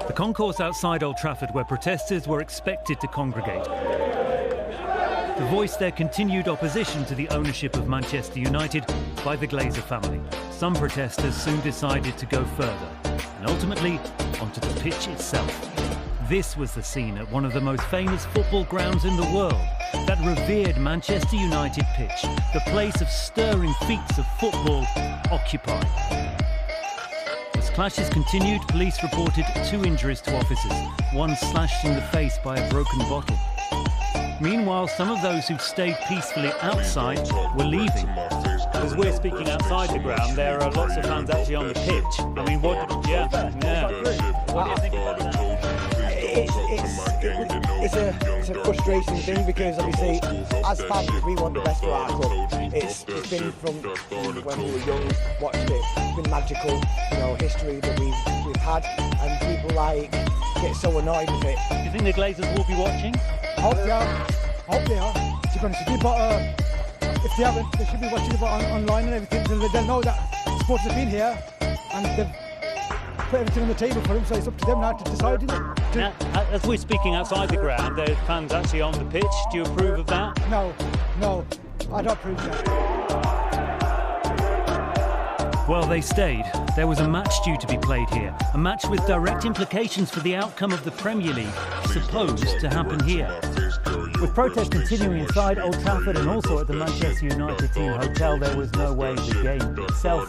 The concourse outside Old Trafford, where protesters were expected to congregate, to voice their continued opposition to the ownership of Manchester United by the Glazer family. Some protesters soon decided to go further, and ultimately onto the pitch itself. This was the scene at one of the most famous football grounds in the world, that revered Manchester United pitch, the place of stirring feats of football occupied. As clashes continued, police reported 2 injuries to officers, one slashed in the face by a broken bottle. Meanwhile, some of those who stayed peacefully outside were leaving. As we're speaking outside the ground, there are lots of fans actually on the pitch. I mean, what do you think about that? It's a frustrating thing because obviously, as fans, we want the best for our club. It's been from when we were young, watched it. It's been magical, history that we've had, and people get so annoyed with it. Do you think the Glazers will be watching? I hope they are. To be honest with you, but if they haven't, they should be watching it online and everything. So they'll know that supporters have been here and they've put everything on the table for them. So it's up to them now to decide. Now, as we're speaking outside the ground, there's fans actually on the pitch. Do you approve of that? No, I don't approve of that. Well, they stayed. There was a match due to be played here, a match with direct implications for the outcome of the Premier League, supposed to happen here. With protests continuing inside Old Trafford and also at the Manchester United team hotel, there was no way the game itself,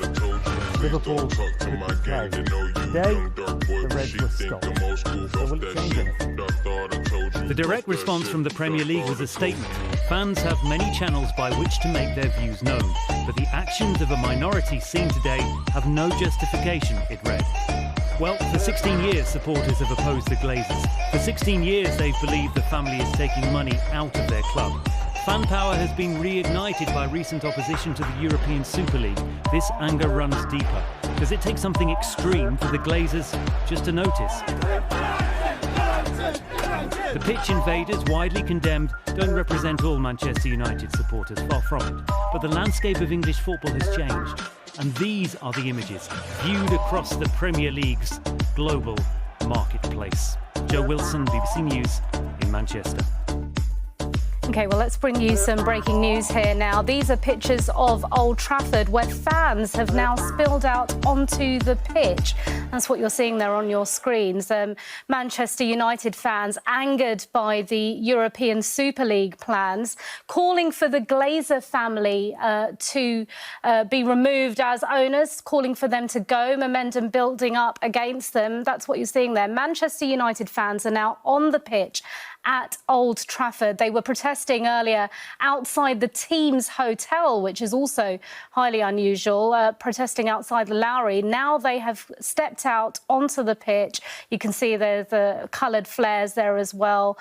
Liverpool, could be played. Today, the Reds were stopped. So will it change anything? The direct response from the Premier League was a statement. Fans have many channels by which to make their views known, but the actions of a minority seen today have no justification, it read. Well, for 16 years, supporters have opposed the Glazers. For 16 years, they've believed the family is taking money out of their club. Fan power has been reignited by recent opposition to the European Super League. This anger runs deeper. Does it take something extreme for the Glazers just to notice? The pitch invaders, widely condemned, don't represent all Manchester United supporters, far from it. But the landscape of English football has changed. And these are the images viewed across the Premier League's global marketplace. Joe Wilson, BBC News in Manchester. OK, well, let's bring you some breaking news here now. These are pictures of Old Trafford where fans have now spilled out onto the pitch. That's what you're seeing there on your screens. Manchester United fans angered by the European Super League plans, calling for the Glazer family to be removed as owners, calling for them to go, momentum building up against them. That's what you're seeing there. Manchester United fans are now on the pitch at Old Trafford. They were protesting earlier outside the team's hotel, which is also highly unusual, protesting outside the Lowry. Now they have stepped out onto the pitch. You can see there's the coloured flares there as well,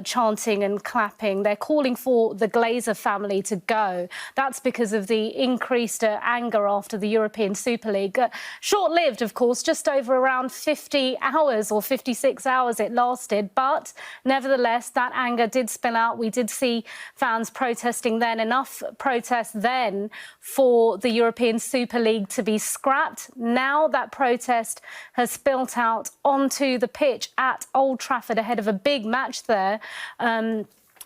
chanting and clapping. They're calling for the Glazer family to go. That's because of the increased anger after the European Super League. Short-lived, of course, just over around 50 hours or 56 hours it lasted, but nevertheless, that anger did spill out. We did see fans protesting then, enough protests then for the European Super League to be scrapped. Now that protest has spilt out onto the pitch at Old Trafford ahead of a big match there.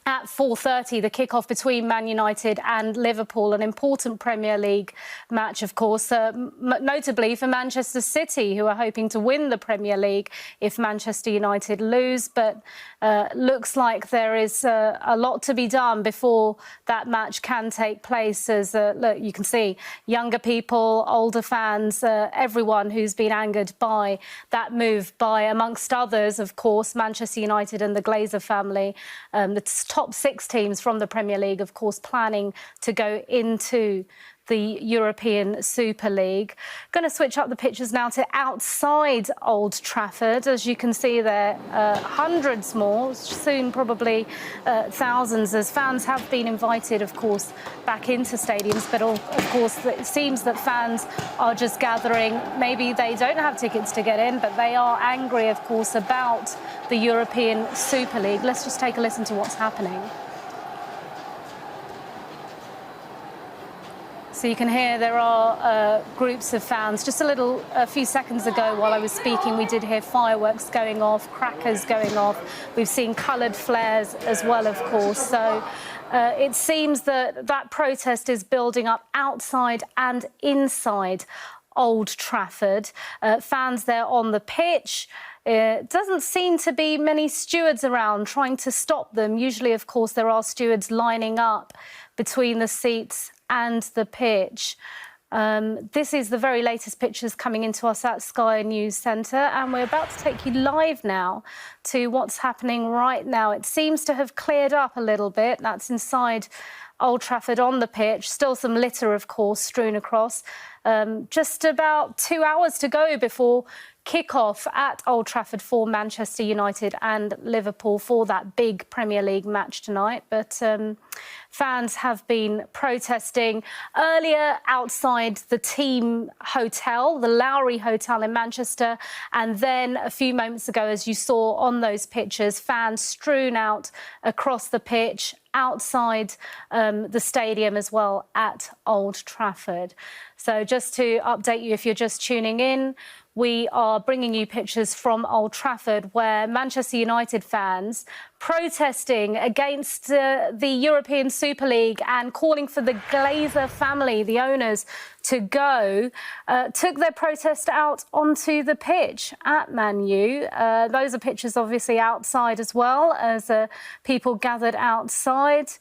At 4:30, the kickoff between Man United and Liverpool, an important Premier League match, of course, notably for Manchester City, who are hoping to win the Premier League if Manchester United lose. But looks like there is a lot to be done before that match can take place. As look, you can see younger people, older fans, everyone who's been angered by that move by, amongst others, of course, Manchester United and the Glazer family. The top 6 teams from the Premier League, of course, planning to go into the European Super League. Going to switch up the pictures now to outside Old Trafford. As you can see there, hundreds more, soon probably thousands, as fans have been invited, of course, back into stadiums. But of course, it seems that fans are just gathering. Maybe they don't have tickets to get in, but they are angry, of course, about the European Super League. Let's just take a listen to what's happening. So you can hear there are groups of fans. Just a few seconds ago while I was speaking, we did hear fireworks going off, crackers going off. We've seen coloured flares as well, of course. So it seems that that protest is building up outside and inside Old Trafford. Fans there on the pitch. It doesn't seem to be many stewards around trying to stop them. Usually, of course, there are stewards lining up between the seats and the pitch. This is the very latest pictures coming into us at Sky News Centre, and we're about to take you live now to what's happening right now. It seems to have cleared up a little bit. That's inside Old Trafford on the pitch. Still some litter, of course, strewn across. Just about 2 hours to go before kick-off at Old Trafford for Manchester United and Liverpool for that big Premier League match tonight. But fans have been protesting earlier outside the team hotel, the Lowry Hotel in Manchester, and then a few moments ago, as you saw on those pictures, fans strewn out across the pitch outside the stadium as well at Old Trafford. So just to update you, if you're just tuning in, we are bringing you pictures from Old Trafford where Manchester United fans protesting against the European Super League and calling for the Glazer family, the owners, to go, took their protest out onto the pitch at Man U. Those are pictures obviously outside as well as people gathered outside.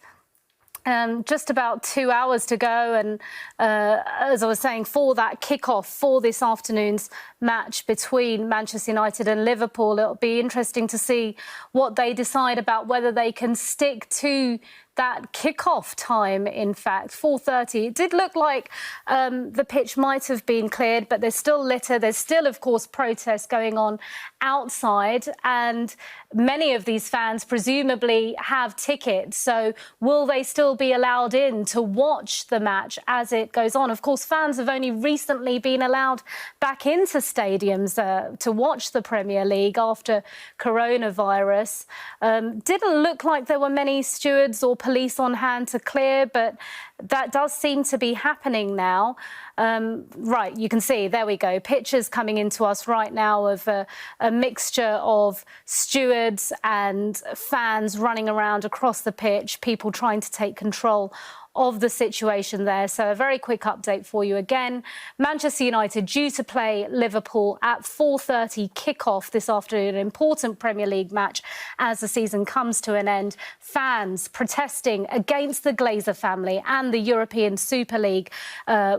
Just about 2 hours to go, and as I was saying, for that kick-off for this afternoon's match between Manchester United and Liverpool, it'll be interesting to see what they decide about whether they can stick to that kick-off time, in fact, 4:30. It did look like the pitch might have been cleared, but there's still litter. There's still, of course, protests going on outside, and many of these fans presumably have tickets. So will they still be allowed in to watch the match as it goes on? Of course, fans have only recently been allowed back into stadiums to watch the Premier League after coronavirus. Didn't look like there were many stewards or police on hand to clear, but that does seem to be happening now. Right, you can see, there we go, pictures coming into us right now of a mixture of stewards and fans running around across the pitch, people trying to take control of the situation there. So a very quick update for you again. Manchester United due to play Liverpool at 4:30 kick-off this afternoon, an important Premier League match as the season comes to an end. Fans protesting against the Glazer family and the European Super League,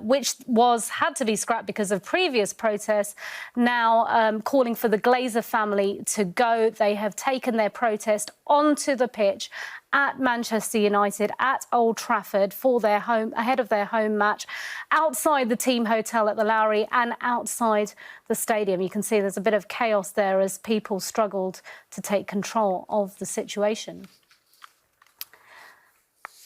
which had to be scrapped because of previous protests, now calling for the Glazer family to go. They have taken their protest onto the pitch at Manchester United at Old Trafford for their home, ahead of their home match, outside the team hotel at the Lowry and outside the stadium. You can see there's a bit of chaos there as people struggled to take control of the situation.